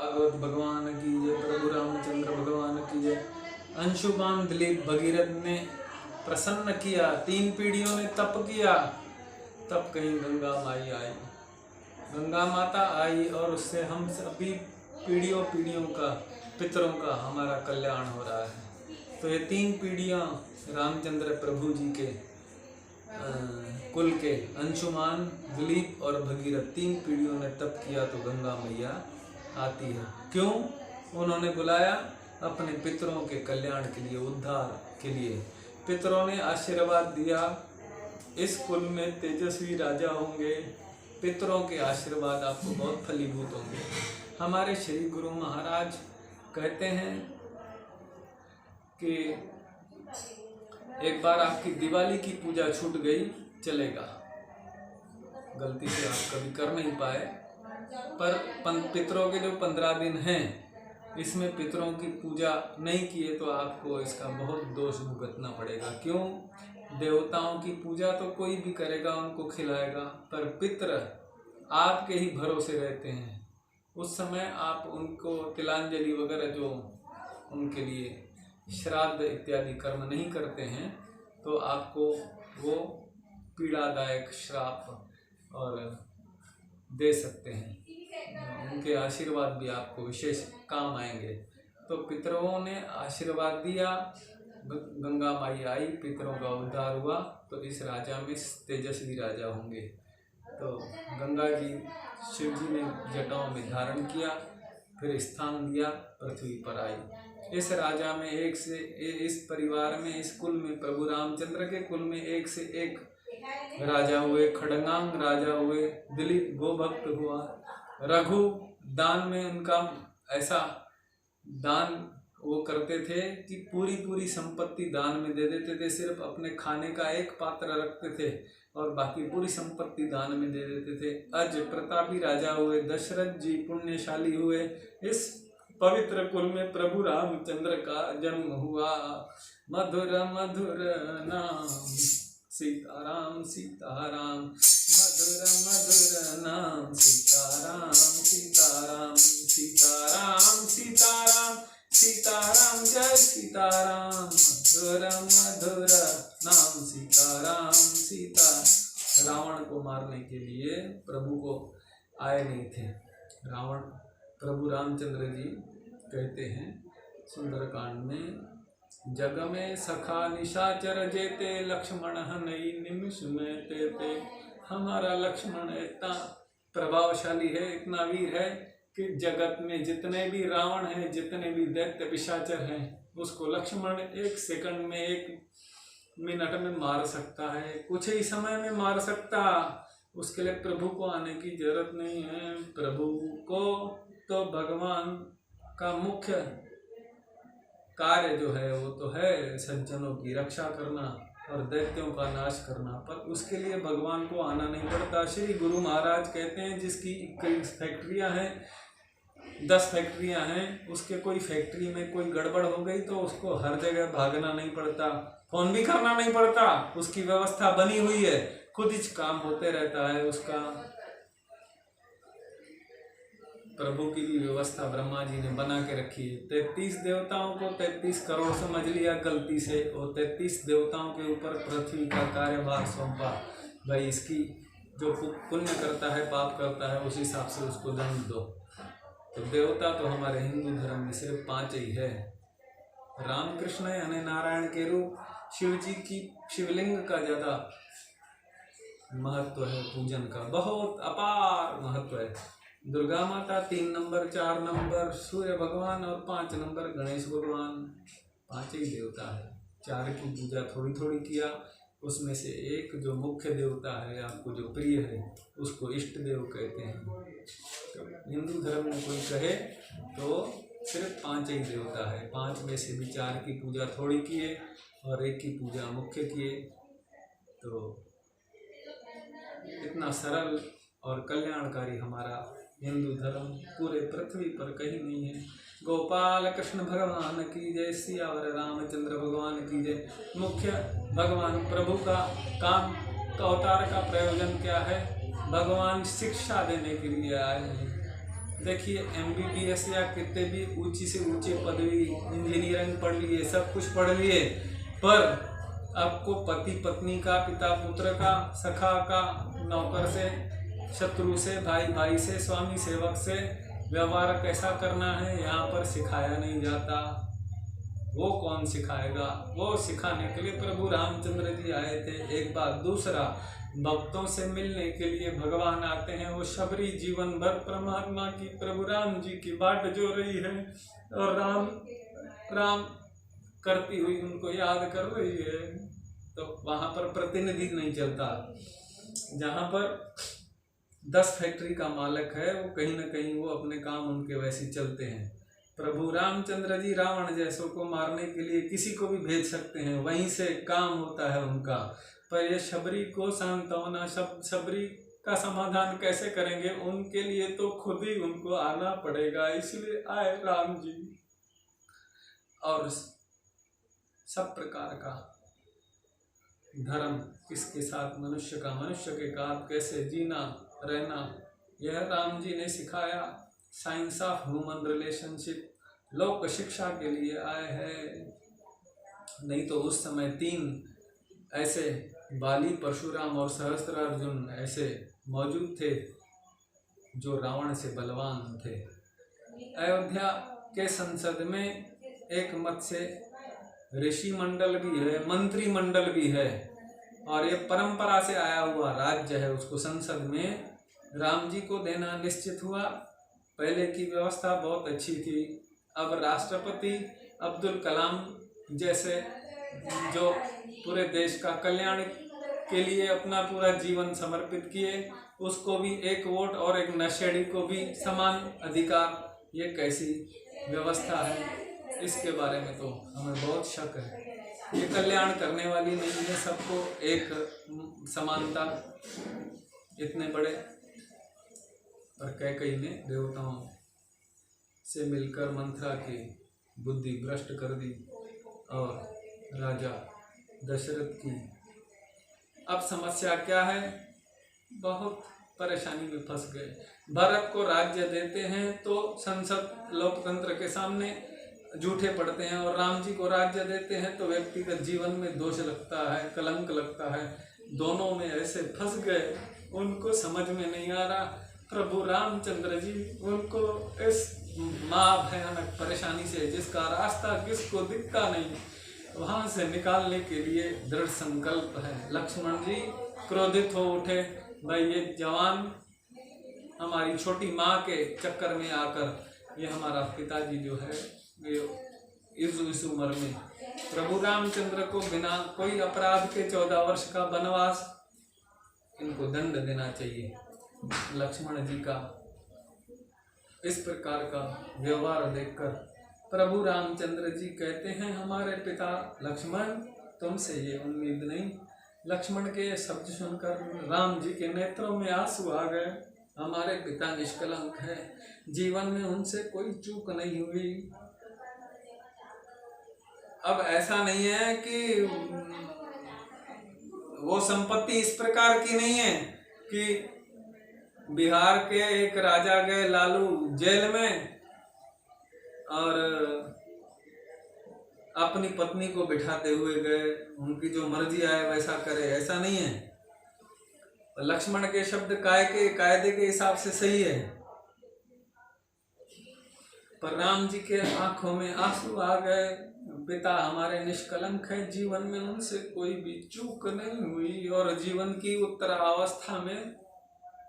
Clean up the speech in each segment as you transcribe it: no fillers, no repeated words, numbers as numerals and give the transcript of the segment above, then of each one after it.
भागवत भगवान की जय, प्रभु रामचंद्र भगवान की जय। अंशुमान दिलीप भगीरथ ने प्रसन्न किया, 3 पीढ़ियों ने तप किया, तब कहीं गंगा माई आई, गंगा माता आई और उससे हम सभी पीढ़ियों का, पितरों का हमारा कल्याण हो रहा है। तो ये 3 पीढ़ियाँ रामचंद्र प्रभु जी के कुल के अंशुमान, दिलीप और भगीरथ 3 पीढ़ियों ने तप किया तो गंगा मैया आती है। क्यों? उन्होंने बुलाया अपने पितरों के कल्याण के लिए, उद्धार के लिए। पितरों ने आशीर्वाद दिया, इस कुल में तेजस्वी राजा होंगे, पितरों के आशीर्वाद आपको बहुत फलीभूत होंगे। हमारे श्री गुरु महाराज कहते हैं कि एक बार आपकी दिवाली की पूजा छूट गई, चलेगा, गलती से आप कभी कर नहीं पाए, पर पितरों के जो 15 दिन हैं, इसमें पितरों की पूजा नहीं किए तो आपको इसका बहुत दोष भुगतना पड़ेगा। क्यों? देवताओं की पूजा तो कोई भी करेगा, उनको खिलाएगा, पर पितर आपके ही भरोसे रहते हैं। उस समय आप उनको तिलांजलि वगैरह जो उनके लिए श्राद्ध इत्यादि कर्म नहीं करते हैं तो आपको वो पीड़ादायक श्राप और दे सकते हैं। उनके आशीर्वाद भी आपको विशेष काम आएंगे। तो पितरों ने आशीर्वाद दिया, गंगा माई आई, पितरों का उद्धार हुआ, तो इस राजा में तेजस्वी राजा होंगे। तो गंगा जी शिव जी ने जटाओं में धारण किया, फिर स्थान दिया, पृथ्वी पर आई। इस राजा में इस परिवार में, इस कुल में, प्रभु रामचंद्र के कुल में एक से एक राजा हुए। खड़गांग राजा हुए, दिलीप गोभक्त हुआ, रघु दान में उनका ऐसा दान वो करते थे कि पूरी संपत्ति दान में दे देते थे। सिर्फ अपने खाने का एक पात्र रखते थे और बाकी पूरी संपत्ति दान में दे देते थे। अज प्रतापी राजा हुए, दशरथ जी पुण्यशाली हुए। इस पवित्र कुल में प्रभु रामचंद्र का जन्म हुआ। मधुर मधुर नाम सीताराम सीताराम, मधुर मधुर नाम सीताराम सीताराम, सीताराम सीताराम सीताराम, जय सीताराम, मधुर मधुर नाम सीताराम सीता। रावण को मारने के लिए प्रभु को आए नहीं थे। रावण प्रभु रामचंद्र जी कहते हैं सुंदरकांड में, जग में सखा निशाचर जेते, लक्ष्मण हनई निमिष में तेते। हमारा लक्ष्मण इतना प्रभावशाली है, इतना वीर है कि जगत में जितने भी रावण हैं, जितने भी दैत्य पिशाचर हैं, उसको लक्ष्मण 1 सेकंड में, 1 मिनट में मार सकता है, कुछ ही समय में मार सकता। उसके लिए प्रभु को आने की जरूरत नहीं है। प्रभु को तो भगवान का मुख्य कार्य जो है वो तो है सज्जनों की रक्षा करना और दैत्यों का नाश करना, पर उसके लिए भगवान को आना नहीं पड़ता। श्री गुरु महाराज कहते हैं जिसकी कई फैक्ट्रियां हैं, 10 फैक्ट्रियां हैं, उसके कोई फैक्ट्री में कोई गड़बड़ हो गई तो उसको हर जगह भागना नहीं पड़ता, फोन भी करना नहीं पड़ता, उसकी व्यवस्था बनी हुई है, खुद ही काम होते रहता है उसका। प्रभु की भी व्यवस्था ब्रह्मा जी ने बना के रखी है। 33 देवताओं को 33 करोड़ समझ लिया गलती से, और 33 देवताओं के ऊपर पृथ्वी का कार्यभार सौंपा। भाई इसकी जो पुण्य करता है, पाप करता है, उस हिसाब से उसको दंड दो। तो देवता तो हमारे हिंदू धर्म में सिर्फ 5 ही है। राम कृष्ण यानी नारायण के रूप, शिव जी की शिवलिंग का ज़्यादा महत्व है, पूजन का बहुत अपार महत्व है। दुर्गा माता 3 नंबर, 4 नंबर सूर्य भगवान और 5 नंबर गणेश भगवान, 5 ही देवता है। 4 की पूजा थोड़ी थोड़ी किया, उसमें से एक जो मुख्य देवता है, आपको जो प्रिय है, उसको इष्ट देव कहते हैं। तो हिंदू धर्म में कोई कहे तो सिर्फ 5 ही देवता है। 5 में से भी 4 की पूजा थोड़ी किए और 1 की पूजा मुख्य किए। तो इतना सरल और कल्याणकारी हमारा हिंदू धर्म पूरे पृथ्वी पर कहीं नहीं है। गोपाल कृष्ण भगवान की जय, सियावर रामचंद्र भगवान की जय। मुख्य भगवान प्रभु का काम का अवतार का प्रयोजन क्या है? भगवान शिक्षा देने के लिए आए हैं। देखिए MBBS या कितने भी ऊंची से ऊंची पदवी, इंजीनियरिंग पढ़ लिए, सब कुछ पढ़ लिए, पर आपको पति पत्नी का, पिता पुत्र का, सखा का, नौकर से, शत्रु से, भाई भाई से, स्वामी सेवक से व्यवहार कैसा करना है यहाँ पर सिखाया नहीं जाता। वो कौन सिखाएगा? वो सिखाने के लिए प्रभु रामचंद्र जी आए थे, एक बात। दूसरा, भक्तों से मिलने के लिए भगवान आते हैं। वो शबरी जीवन भर परमात्मा की, प्रभु राम जी की बाट जो रही है और राम राम करती हुई उनको याद कर रही है, तो वहां पर प्रतिनिधि नहीं चलता। जहां पर 10 फैक्ट्री का मालिक है, वो कहीं ना कहीं वो अपने काम उनके वैसे चलते हैं। प्रभु रामचंद्र जी रावण जैसों को मारने के लिए किसी को भी भेज सकते हैं, वहीं से काम होता है उनका। पर ये शबरी को सांत्वना, शबरी का समाधान कैसे करेंगे? उनके लिए तो खुद ही उनको आना पड़ेगा, इसलिए आए राम जी। और सब प्रकार का धर्म किसके साथ, मनुष्य का, मनुष्य के साथ कैसे जीना रहना, यह राम जी ने सिखाया। साइंस ऑफ ह्यूमन रिलेशनशिप लोक शिक्षा के लिए आए हैं। नहीं तो उस समय 3 ऐसे बाली, परशुराम और सहस्त्रार्जुन ऐसे मौजूद थे जो रावण से बलवान थे। अयोध्या के संसद में एक मत से ऋषि मंडल भी है, मंत्री मंडल भी है, और ये परंपरा से आया हुआ राज्य है। उसको संसद में राम जी को देना निश्चित हुआ। पहले की व्यवस्था बहुत अच्छी थी। अब राष्ट्रपति अब्दुल कलाम जैसे जो पूरे देश का कल्याण के लिए अपना पूरा जीवन समर्पित किए, उसको भी 1 वोट और एक नशेड़ी को भी समान अधिकार, ये कैसी व्यवस्था है? इसके बारे में तो हमें बहुत शक है। ये कल्याण करने वाली नहीं है, सबको एक समानता, इतने बड़े। पर कैकेयी ने देवताओं से मिलकर मंथरा की बुद्धि भ्रष्ट कर दी और राजा दशरथ की। अब समस्या क्या है? बहुत परेशानी में फंस गए। भरत को राज्य देते हैं तो संसद लोकतंत्र के सामने झूठे पड़ते हैं, और राम जी को राज्य देते हैं तो व्यक्तिगत जीवन में दोष लगता है, कलंक लगता है। दोनों में ऐसे फंस गए, उनको समझ में नहीं आ रहा। प्रभु रामचंद्र जी उनको इस महाभयानक परेशानी से, जिसका रास्ता किसको दिखता नहीं, वहां से निकालने के लिए दृढ़ संकल्प है। लक्ष्मण जी क्रोधित हो उठे, भाई ये जवान हमारी छोटी माँ के चक्कर में आकर, ये हमारा पिताजी जो है ये इस उम्र में प्रभु रामचंद्र को बिना कोई अपराध के 14 वर्ष का वनवास, इनको दंड देना चाहिए। लक्ष्मण जी का इस प्रकार का व्यवहार देखकर प्रभु रामचंद्र जी कहते हैं, हमारे पिता लक्ष्मण, तुमसे ये उम्मीद नहीं। लक्ष्मण के शब्द सुनकर राम जी के नेत्रों में आंसू आ गए। हमारे पिता निष्कलंक है, जीवन में उनसे कोई चूक नहीं हुई। अब ऐसा नहीं है कि वो संपत्ति इस प्रकार की नहीं है कि बिहार के एक राजा गए लालू जेल में और अपनी पत्नी को बिठाते हुए गए, उनकी जो मर्जी आए वैसा करे, ऐसा नहीं है। लक्ष्मण के शब्द कायदे के हिसाब से सही है, पर राम जी के आंखों में आंसू आ गए। पिता हमारे निष्कलंक है, जीवन में उनसे कोई भी चूक नहीं हुई, और जीवन की उत्तरावस्था में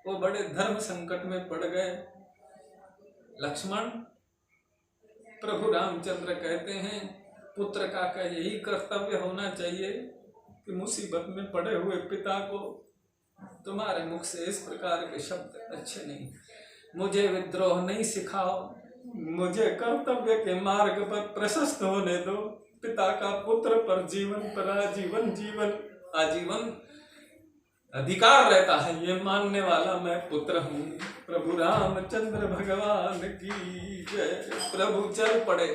वो बड़े धर्म संकट में पड़ गए। लक्ष्मण, प्रभु रामचंद्र कहते हैं, पुत्र का यही कर्तव्य होना चाहिए कि मुसीबत में पड़े हुए पिता को, तुम्हारे मुख से इस प्रकार के शब्द अच्छे नहीं। मुझे विद्रोह नहीं सिखाओ, मुझे कर्तव्य के मार्ग पर प्रशस्त होने दो। पिता का पुत्र पर जीवन पर आजीवन अधिकार रहता है, ये मानने वाला मैं पुत्र हूँ। प्रभु रामचंद्र भगवान की जय। प्रभु चल पड़े,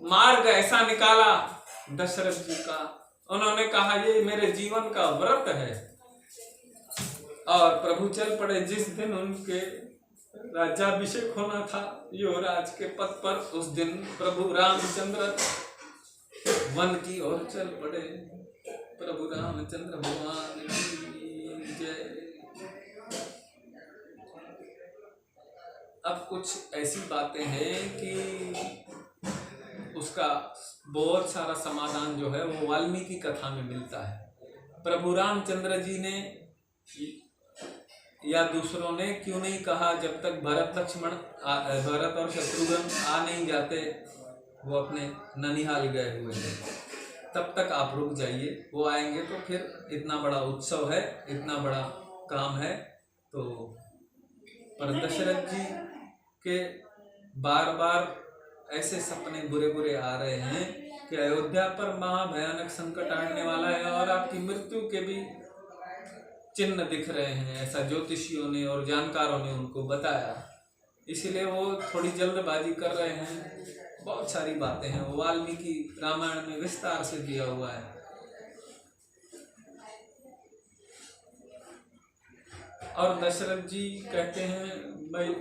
मार्ग ऐसा निकाला दशरथ जी का, उन्होंने कहा ये मेरे जीवन का व्रत है, और प्रभु चल पड़े। जिस दिन उनके राज्याभिषेक होना था युवराज के पद पर। उस दिन प्रभु रामचंद्र वन की ओर चल पड़े। प्रभु रामचंद्र भगवान की जय। अब कुछ ऐसी बातें हैं कि उसका बहुत सारा समाधान जो है वो वाल्मीकि कथा में मिलता है। प्रभु रामचंद्र जी ने या दूसरों ने क्यों नहीं कहा जब तक भरत और शत्रुघ्न आ नहीं जाते, वो अपने ननिहाल गए हुए थे, तब तक आप रुक जाइए, वो आएंगे तो फिर इतना बड़ा उत्सव है, इतना बड़ा काम है। तो पर दशरथ जी के बार बार ऐसे सपने बुरे बुरे आ रहे हैं कि अयोध्या पर महाभयानक संकट आने वाला है और आपकी मृत्यु के भी चिन्ह दिख रहे हैं, ऐसा ज्योतिषियों ने और जानकारों ने उनको बताया। इसीलिए वो थोड़ी जल्दबाजी कर रहे हैं। बहुत सारी बातें हैं, वो वाल्मीकि रामायण में विस्तार से दिया हुआ है। और दशरथ जी कहते हैं, भाई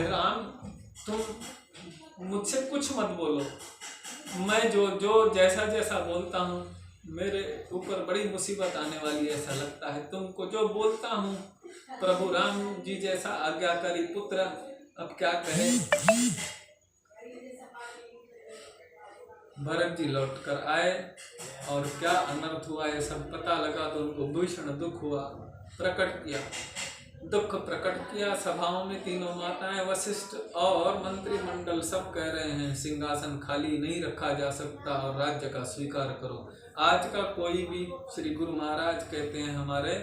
राम तुम मुझसे कुछ मत बोलो, मैं जो जैसा जैसा बोलता हूँ मेरे ऊपर बड़ी मुसीबत आने वाली है ऐसा लगता है। तुमको जो बोलता हूँ, प्रभु राम जी जैसा आज्ञाकारी पुत्र अब क्या कहे। भरत जी लौट कर आए और क्या अनर्थ हुआ ये सब पता लगा तो उनको भीषण दुख हुआ। प्रकट किया, दुख प्रकट किया। सभाओं में तीनों माताएं, वशिष्ठ और मंत्रिमंडल सब कह रहे हैं सिंहासन खाली नहीं रखा जा सकता और राज्य का स्वीकार करो। आज का कोई भी, श्री गुरु महाराज कहते हैं हमारे,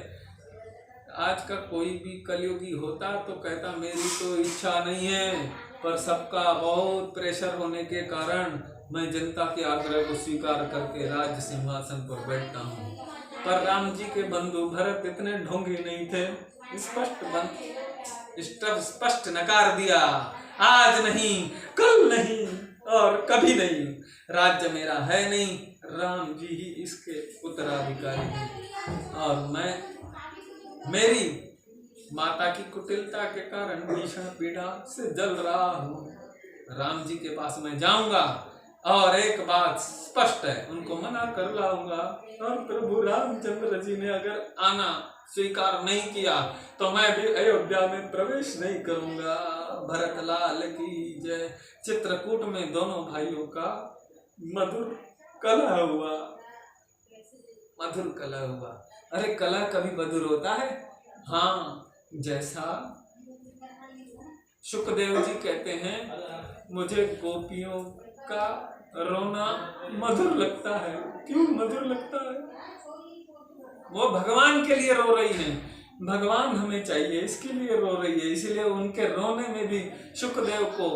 आज का कोई भी कलयुगी होता तो कहता मेरी तो इच्छा नहीं है, पर सबका बहुत प्रेशर होने के कारण मैं जनता के आग्रह को स्वीकार करके राज्य सिंहासन पर बैठता हूँ। पर राम जी के बंधु भरत इतने ढोंगी नहीं थे, स्पष्ट नकार दिया, आज नहीं, कल नहीं और कभी नहीं, राज्य मेरा है नहीं, राम जी ही इसके उत्तराधिकारी हैं और मैं मेरी माता की कुटिलता के कारण भीषण पीड़ा से जल रहा हूँ। राम जी के पास मैं जाऊंगा और एक बात स्पष्ट है, उनको मना कर लाऊंगा और प्रभु रामचंद्र जी ने अगर आना स्वीकार नहीं किया तो मैं भी अयोध्या में प्रवेश नहीं करूंगा। भरत लाल की जय। चित्रकूट में दोनों भाइयों का मधुर कलह हुआ, मधुर कलह हुआ। अरे कलह कभी मधुर होता है? हाँ, जैसा शुकदेव जी कहते हैं, मुझे गोपियों का रोना मधुर लगता है। क्यों मधुर लगता है? वो भगवान के लिए रो रही हैं, भगवान हमें चाहिए इसके लिए रो रही है, इसीलिए उनके रोने में भी शुकदेव को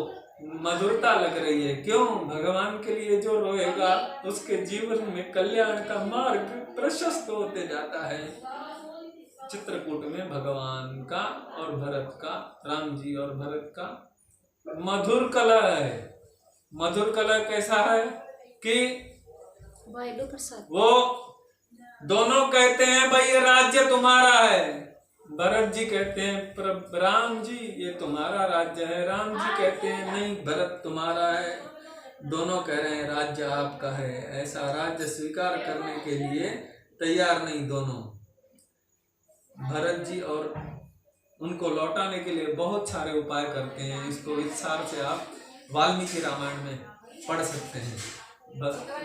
मधुरता लग रही है। क्यों? भगवान के लिए जो रोएगा उसके जीवन में कल्याण का मार्ग प्रशस्त होते जाता है। चित्रकूट में भगवान का और भरत का, राम जी और भरत का मधुर कलह है। मधुर कलह कैसा है कि वो दोनों कहते हैं भाई ये राज्य तुम्हारा है। भरत जी कहते हैं राम जी ये तुम्हारा राज्य है। राम जी कहते हैं नहीं भरत तुम्हारा है। दोनों कह रहे हैं राज्य आपका है। ऐसा राज्य स्वीकार करने के लिए तैयार नहीं दोनों। भरत जी और उनको लौटाने के लिए बहुत सारे उपाय करते हैं। इसको विस्तार से आप वाल्मीकि रामायण में पढ़ सकते हैं।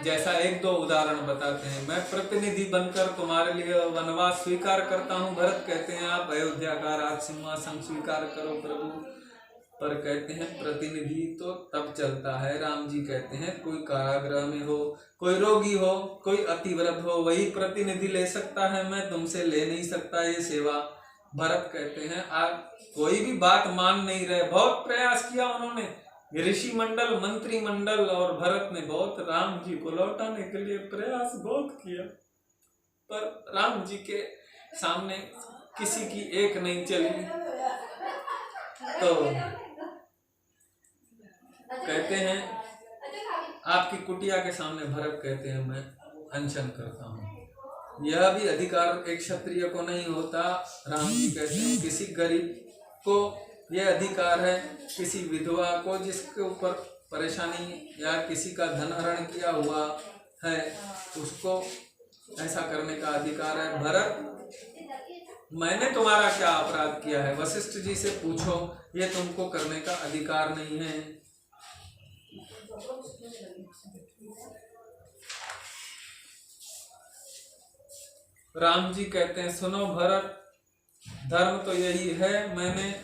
जैसा एक दो उदाहरण बताते हैं। मैं प्रतिनिधि बनकर तुम्हारे लिए वनवास स्वीकार करता हूँ। भरत कहते हैं आप अयोध्या का राज सिंहासन स्वीकार करो प्रभु। पर कहते हैं प्रतिनिधि तो तब चलता है। राम जी कहते हैं कोई कारागृह में हो, कोई रोगी हो, कोई अतिवृद्ध हो, वही प्रतिनिधि ले सकता है, मैं तुमसे ले नहीं सकता ये सेवा। भरत कहते हैं आप कोई भी बात मान नहीं रहे। बहुत प्रयास किया उन्होंने, ऋषि मंडल, मंत्री मंडल और भरत ने बहुत राम जी को लौटाने के लिए प्रयास बहुत किया, पर राम जी के सामने किसी की एक नहीं चली। तो कहते हैं आपकी कुटिया के सामने भरत कहते हैं मैं अनशन करता हूँ। यह भी अधिकार एक क्षत्रिय को नहीं होता। राम जी कहते हैं किसी गरीब को ये अधिकार है, किसी विधवा को जिसके ऊपर परेशानी या किसी का धन हरण किया हुआ है उसको ऐसा करने का अधिकार है। भरत, मैंने तुम्हारा क्या अपराध किया है? वशिष्ठ जी से पूछो, ये तुमको करने का अधिकार नहीं है। राम जी कहते हैं, सुनो भरत, धर्म तो यही है, मैंने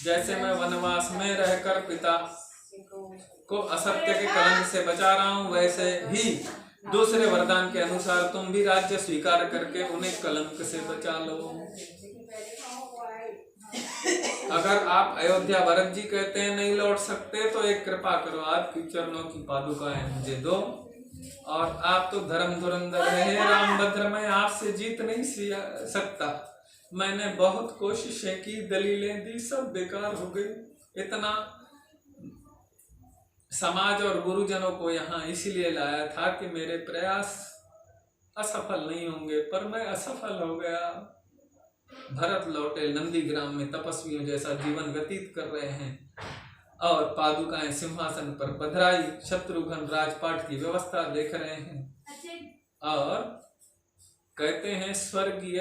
जैसे मैं वनवास में रहकर पिता को असत्य के कलंक से बचा रहा हूं, वैसे ही दूसरे वरदान के अनुसार तुम भी राज्य स्वीकार करके उन्हें कलंक से बचा लो। अगर आप अयोध्या, भरत जी कहते हैं, नहीं लौट सकते तो एक कृपा करो, आपकी चरणों की पादुकाएं मुझे दो। और आप तो धर्म धुरंधर है रामभद्र, मैं आपसे जीत नहीं सकता। मैंने बहुत कोशिशें की, दलीलें दी, सब बेकार हो गई। इतना समाज और गुरुजनों को यहाँ इसीलिए लाया था कि मेरे प्रयास असफल नहीं होंगे, पर मैं असफल हो गया। भरत लौटे, नंदीग्राम में तपस्वियों जैसा जीवन व्यतीत कर रहे हैं और पादुकाएं सिंहासन पर पधराई, शत्रुघ्न राजपाट की व्यवस्था देख रहे हैं और कहते हैं स्वर्गीय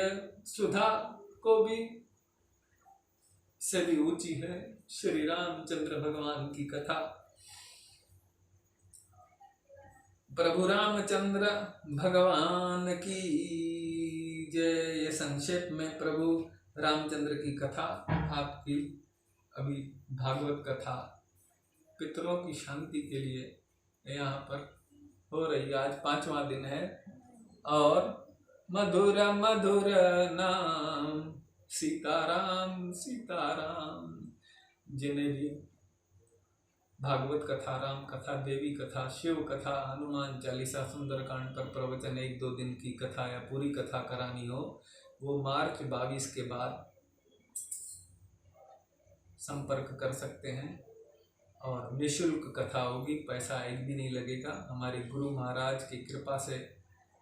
सुधा को भी से भी ऊंची है श्री रामचंद्र भगवान की कथा। प्रभु रामचंद्र भगवान की जय। ये संक्षेप में प्रभु रामचंद्र की कथा आपकी अभी भागवत कथा पितरों की शांति के लिए यहाँ पर हो रही। आज 5वां दिन है और मधुर मधुर नाम सीताराम सीताराम। जिन्हें भी भागवत कथा, राम कथा, देवी कथा, शिव कथा, हनुमान चालीसा, सुंदरकांड पर प्रवचन 1-2 दिन की कथा या पूरी कथा करानी हो, वो मार्च 22 के बाद संपर्क कर सकते हैं और निःशुल्क कथा होगी, पैसा एक भी नहीं लगेगा। हमारे गुरु महाराज की कृपा से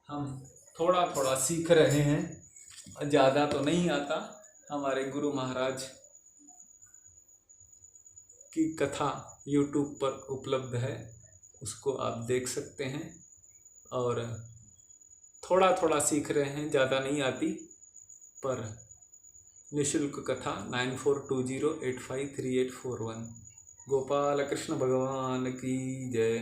हम थोड़ा थोड़ा सीख रहे हैं, ज़्यादा तो नहीं आता। हमारे गुरु महाराज की कथा YouTube पर उपलब्ध है, उसको आप देख सकते हैं और थोड़ा थोड़ा सीख रहे हैं, ज़्यादा नहीं आती पर निःशुल्क कथा 9420853841। गोपाल कृष्ण भगवान की जय।